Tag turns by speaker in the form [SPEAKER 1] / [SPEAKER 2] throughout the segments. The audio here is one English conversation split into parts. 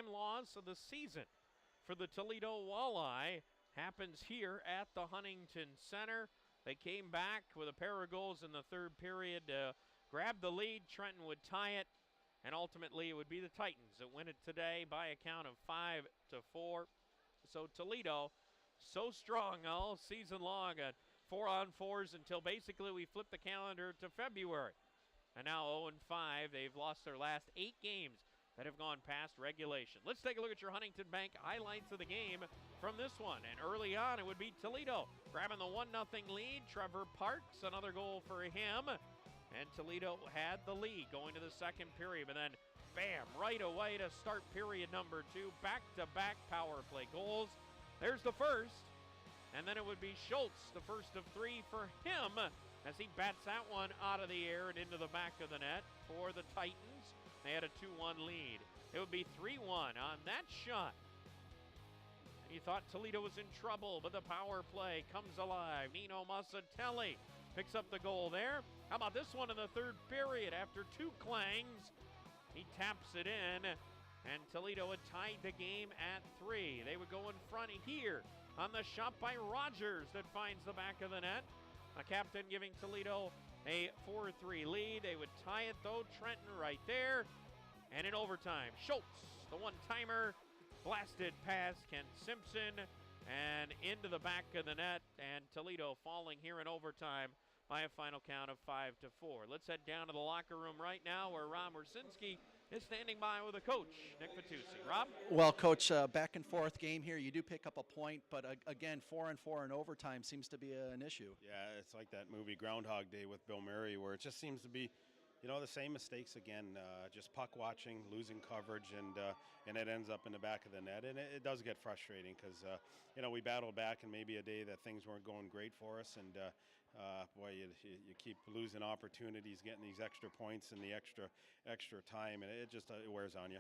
[SPEAKER 1] overtime loss of the season for the Toledo Walleye happens here at the Huntington Center. They came back with a pair of goals in the third period to grab the lead. Trenton would tie it, and ultimately it would be the Titans that win it today by a count of 5-4. So Toledo, so strong all season long at 4-on-4s until basically we flip the calendar to February. And now 0-5. They've lost their last 8 games that have gone past regulation. Let's take a look at your Huntington Bank highlights of the game from this one. And early on, it would be Toledo grabbing the 1-0 lead. Trevor Parkes, another goal for him. And Toledo had the lead going to the second period. But then, bam, right away to start period number 2. Back-to-back power play goals. There's the first. And then it would be Schultz, the first of 3 for him, as he bats that one out of the air and into the back of the net for the Titans. They had a 2-1 lead. It would be 3-1 on that shot. And you thought Toledo was in trouble, but the power play comes alive. Nino Musitelli picks up the goal there. How about this one in the third period? After 2 clangs, he taps it in, and Toledo had tied the game at 3. They would go in front here on the shot by Rogers that finds the back of the net. A captain giving Toledo a 4-3 lead. They would tie it though. Trenton right there. And in overtime, Schultz, the one-timer, blasted past Ken Simpson and into the back of the net. And Toledo falling here in overtime by a final count of 5-4. Let's head down to the locker room right now where Rob Wersinski is standing by with a coach, Nick Vitucci. Rob?
[SPEAKER 2] Well, Coach, back and forth game here. You do pick up a point, but again, 4-4 in overtime seems to be an issue.
[SPEAKER 3] Yeah, it's like that movie Groundhog Day with Bill Murray, where it just seems to be, the same mistakes again. Just puck watching, losing coverage, and it ends up in the back of the net. And it does get frustrating because, we battled back and maybe a day that things weren't going great for us. And, you keep losing opportunities, getting these extra points and the extra time, and it wears on you.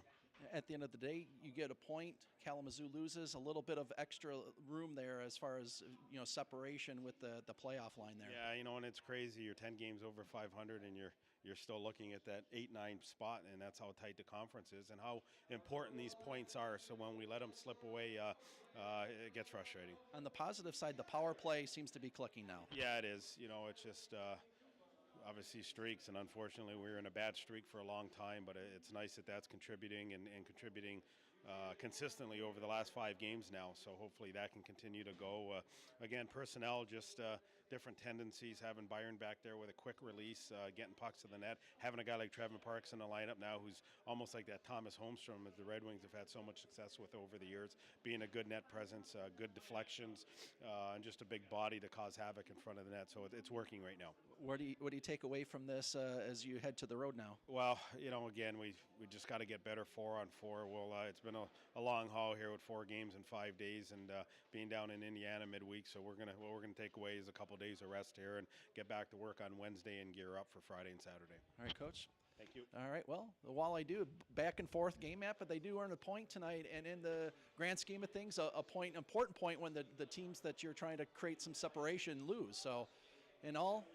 [SPEAKER 2] At the end of the day, you get a point. Kalamazoo loses, a little bit of extra room there as far as separation with the playoff line there.
[SPEAKER 3] Yeah, and it's crazy. You're 10 games over 500, and you're still looking at that 8-9 spot, and that's how tight the conference is and how important these points are. So when we let them slip away, it gets frustrating.
[SPEAKER 2] On the positive side, the power play seems to be clicking now.
[SPEAKER 3] Yeah, it is. It's just obviously streaks, and unfortunately we were in a bad streak for a long time, but it's nice that that's contributing and contributing consistently over the last 5 games now, so hopefully that can continue to go. Again, personnel, just different tendencies, having Byron back there with a quick release, getting pucks to the net, having a guy like Trevor Parkes in the lineup now who's almost like that Thomas Holmstrom that the Red Wings have had so much success with over the years, being a good net presence, good deflections, and just a big body to cause havoc in front of the net, so it's working right now.
[SPEAKER 2] What do you take away from this as you head to the road now?
[SPEAKER 3] Well, again, we just got to get better 4-on-4. Well, it's been a long haul here with 4 games in 5 days, and being down in Indiana midweek. So what we're gonna take away is a couple days of rest here and get back to work on Wednesday and gear up for Friday and Saturday.
[SPEAKER 2] All right, Coach.
[SPEAKER 3] Thank you.
[SPEAKER 2] All right, well, the Walleye do back and forth game map, but they do earn a point tonight. And in the grand scheme of things, important point when the teams that you're trying to create some separation lose. So, in all,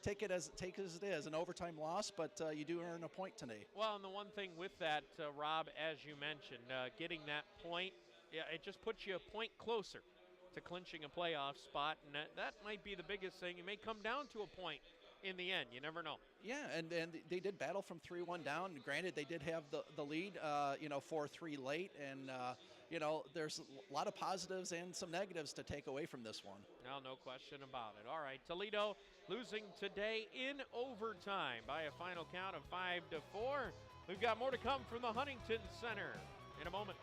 [SPEAKER 2] take it as it is, an overtime loss, but you do earn a point today.
[SPEAKER 1] Well, and the one thing with that, Rob, as you mentioned, getting that point, it just puts you a point closer to clinching a playoff spot, and that might be the biggest thing. It may come down to a point in the end. You never know.
[SPEAKER 2] Yeah, and they did battle from 3-1 down. Granted, they did have the lead, 4-3 late, and there's a lot of positives and some negatives to take away from this one.
[SPEAKER 1] No question about it. All right, Toledo losing today in overtime by a final count of 5-4. We've got more to come from the Huntington Center in a moment.